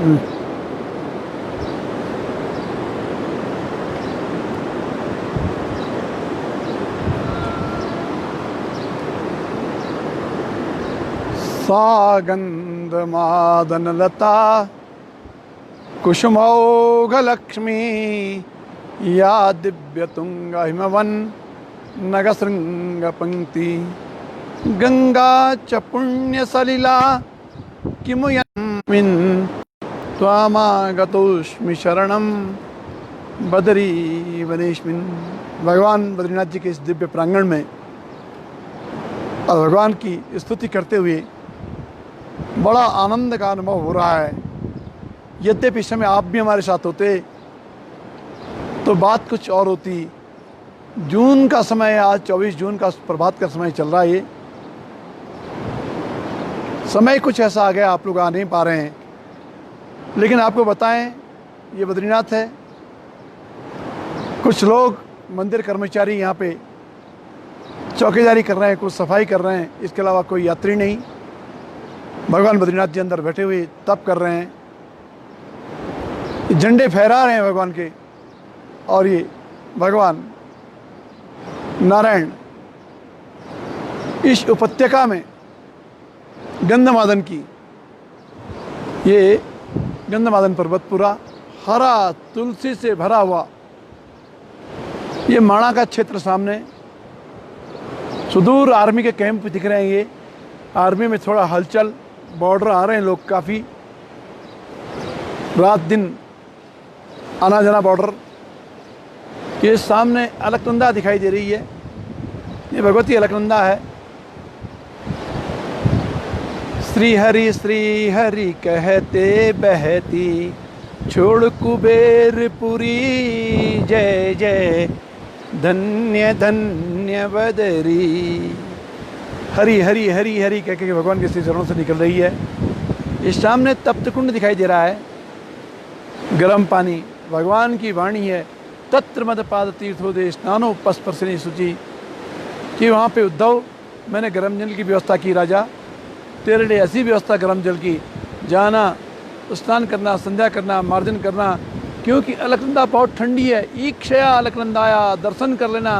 सा गंधमादनलता कुसुमौघलक्ष्मी या दिव्यतुंग हिमवन नगशृंगपंक्ति गंगा च पुण्यसलिला किमुयन्मिन् त्वामागतोऽस्मि शरणं बदरी वनेस्मिन्। भगवान बद्रीनाथ जी के इस दिव्य प्रांगण में और भगवान की स्तुति करते हुए बड़ा आनंद का अनुभव हो रहा है। यद्यपि इस समय आप भी हमारे साथ होते तो बात कुछ और होती। जून का समय, आज 24 जून का प्रभात का समय चल रहा है। ये समय कुछ ऐसा आ गया, आप लोग आ नहीं पा रहे हैं, लेकिन आपको बताएं ये बद्रीनाथ है। कुछ लोग मंदिर कर्मचारी यहाँ पे चौकीदारी कर रहे हैं, कुछ सफाई कर रहे हैं, इसके अलावा कोई यात्री नहीं। भगवान बद्रीनाथ जी अंदर बैठे हुए तप कर रहे हैं, झंडे फहरा रहे हैं भगवान के। और ये भगवान नारायण इस उपत्यका में गंधमादन की, ये गंधमादन पर्वत पूरा हरा तुलसी से भरा हुआ, ये माणा का क्षेत्र सामने, सुदूर आर्मी के कैंप दिख रहे हैं। ये आर्मी में थोड़ा हलचल, बॉर्डर आ रहे हैं लोग काफ़ी, रात दिन आना जाना बॉर्डर। ये सामने अलकनंदा दिखाई दे रही है, ये भगवती अलकनंदा है। श्री हरि कहते बहती छोड़ कुबेरपुरी, जय जय धन्य धन्य बदरी। हरि हरि हरि हरि कह के भगवान के श्री चरणों से निकल रही है। इस सामने तप्त कुंड दिखाई दे रहा है, गर्म पानी, भगवान की वाणी है। तत्र मद पाद तीर्थोदे स्नानो पस्पर्शनी शुचि, कि वहाँ पे उद्धव मैंने गर्म जल की व्यवस्था की राजा, तेरे लिए ऐसी व्यवस्था गर्म जल की, जाना स्नान करना, संध्या करना, मार्जन करना, क्योंकि अलकनंदा बहुत ठंडी है। ईक्षया अलकनंदाया, दर्शन कर लेना,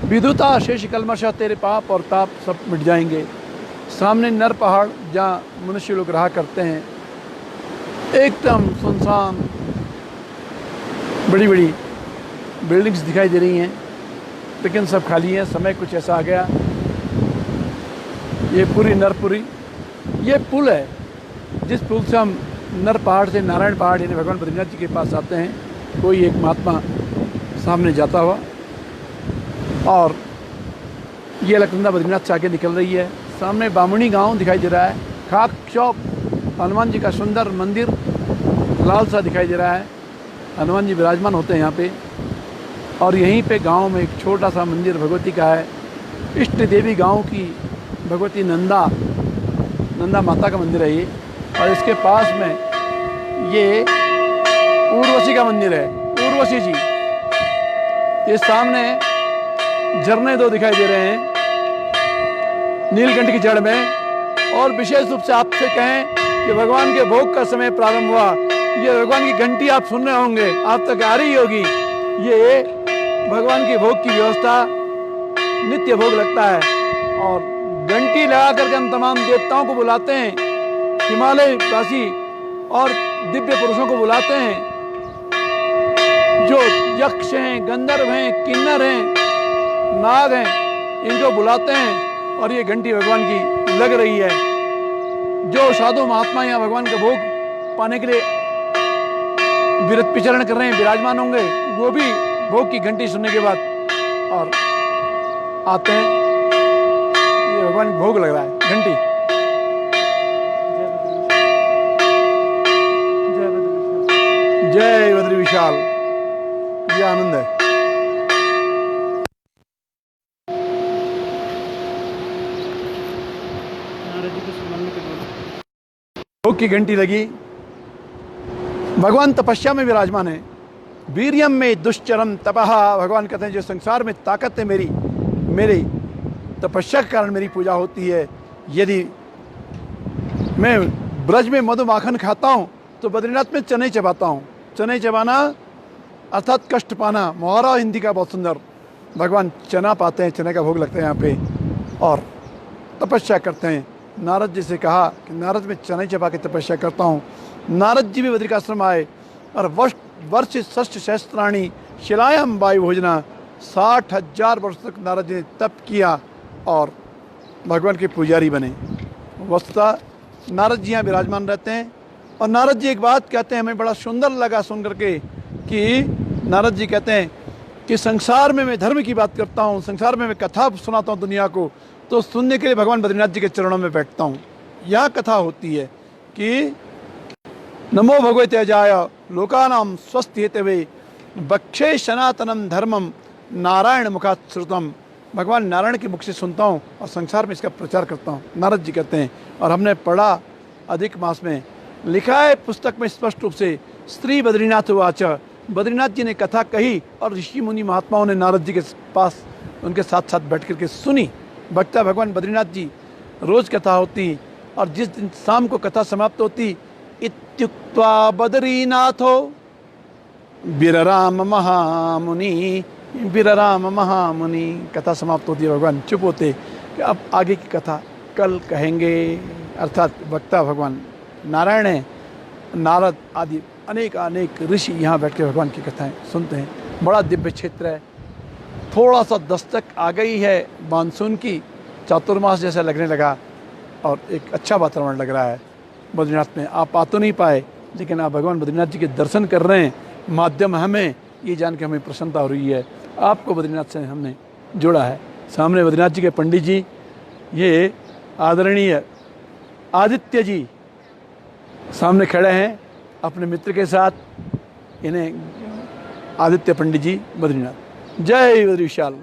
विदुता शेष कलमशा, तेरे पाप और ताप सब मिट जाएंगे। सामने नर पहाड़ जहाँ मनुष्य लोग रहा करते हैं, एकदम सुनसान, बड़ी बड़ी बिल्डिंग्स दिखाई दे रही हैं, लेकिन सब खाली हैं। समय कुछ ऐसा आ गया। ये पूरी नरपुरी, ये पुल है जिस पुल से हम नर पहाड़ से नारायण पहाड़ यानी भगवान बद्रीनाथ जी के पास आते हैं। कोई एक महात्मा सामने जाता हुआ, और ये अलकनंदा बद्रीनाथ से आगे निकल रही है। सामने बामणी गांव दिखाई दे रहा है, खाक चौक, हनुमान जी का सुंदर मंदिर लाल सा दिखाई दे रहा है। हनुमान जी विराजमान होते हैं यहाँ पे। और यहीं पे गांव में एक छोटा सा मंदिर भगवती का है, इष्ट देवी गांव की भगवती नंदा माता का मंदिर है ये। और इसके पास में ये उर्वशी का मंदिर है, उर्वशी जी। ये सामने झरने दो दिखाई दे रहे हैं नीलकंठ की जड़ में। और विशेष रूप से आपसे कहें कि भगवान के भोग का समय प्रारंभ हुआ। ये भगवान की घंटी आप सुन रहे होंगे, आप तक आ रही होगी। ये भगवान की भोग की व्यवस्था, नित्य भोग लगता है। और घंटी लगा करके हम तमाम देवताओं को बुलाते हैं, हिमालय वासी और दिव्य पुरुषों को बुलाते हैं, जो यक्ष हैं, गंधर्व हैं, किन्नर हैं, नाग हैं, इनको बुलाते हैं। और ये घंटी भगवान की लग रही है। जो साधु महात्मा यहाँ भगवान का भोग पाने के लिए विचरण कर रहे हैं, विराजमान होंगे, वो भी भोग की घंटी सुनने के बाद और आते हैं। ये भगवान भोग लग रहा है, घंटी। जय बद्री विशाल, ये आनंद है। भोग की घंटी लगी, भगवान तपस्या में विराजमान है। वीर्यम में दुश्चरम तपः, भगवान कहते हैं जो संसार में ताकत है मेरी तपस्या के कारण मेरी पूजा होती है। यदि मैं ब्रज में मधु माखन खाता हूँ तो बद्रीनाथ में चने चबाता हूँ। चने चबाना अर्थात कष्ट पाना, मुहावरा हिंदी का बहुत सुंदर। भगवान चना पाते हैं, चने का भोग लगता है यहाँ पे और तपस्या करते हैं। नारद जी से कहा कि नारद में चने चबा के तपस्या करता हूँ। नारद जी भी बद्रिकाश्रम आए और वर्ष षष्ठ सहस्त्राणी शिलायाम वायु भोजना, 60,000 वर्ष तक नारद जी ने तप किया और भगवान के पुजारी बने। वस्तुतः नारद जी यहाँ विराजमान रहते हैं। और नारद जी एक बात कहते हैं, हमें बड़ा सुंदर लगा सुन करके कि नारद जी कहते हैं कि संसार में मैं धर्म की बात करता हूँ, संसार में मैं कथा सुनाता हूँ दुनिया को, तो सुनने के लिए भगवान बद्रीनाथ जी के चरणों में बैठता हूँ। यह कथा होती है कि नमो भगवते अजाय लोकानाम स्वस्थ हेतवे बक्षे सनातनम धर्मम नारायण मुखात श्रुतम। भगवान नारायण के मुख से सुनता हूँ और संसार में इसका प्रचार करता हूँ, नारद जी कहते हैं। और हमने पढ़ा अधिक मास में, लिखा है पुस्तक में स्पष्ट रूप से, श्री बद्रीनाथ वाच, बद्रीनाथ जी ने कथा कही और ऋषि मुनि महात्माओं ने नारद जी के पास उनके साथ साथ बैठ करके सुनी। भक्ता भगवान बद्रीनाथ जी रोज कथा होती और जिस दिन शाम को कथा समाप्त होती, इत्युक्त्वा बद्रीनाथो बिरराम महामुनि, बिरराम महामुनि, कथा समाप्त होती है। भगवान चुप होते कि अब आगे की कथा कल कहेंगे। अर्थात वक्ता भगवान नारायण है, नारद आदि अनेक ऋषि यहाँ बैठ के भगवान की कथाएं सुनते हैं। बड़ा दिव्य क्षेत्र है। थोड़ा सा दस्तक आ गई है मानसून की, चातुर्मास जैसा लगने लगा और एक अच्छा वातावरण लग रहा है बद्रीनाथ में। आप आ तो नहीं पाए, लेकिन आप भगवान बद्रीनाथ जी के दर्शन कर रहे हैं। माध्यम हमें ये जान के हमें प्रसन्नता हो रही है, आपको बद्रीनाथ से हमने जोड़ा है। सामने बद्रीनाथ जी के पंडित जी, ये आदरणीय आदित्य जी सामने खड़े हैं अपने मित्र के साथ। इन्हें आदित्य पंडित जी बद्रीनाथ। जय बद्री विशाल।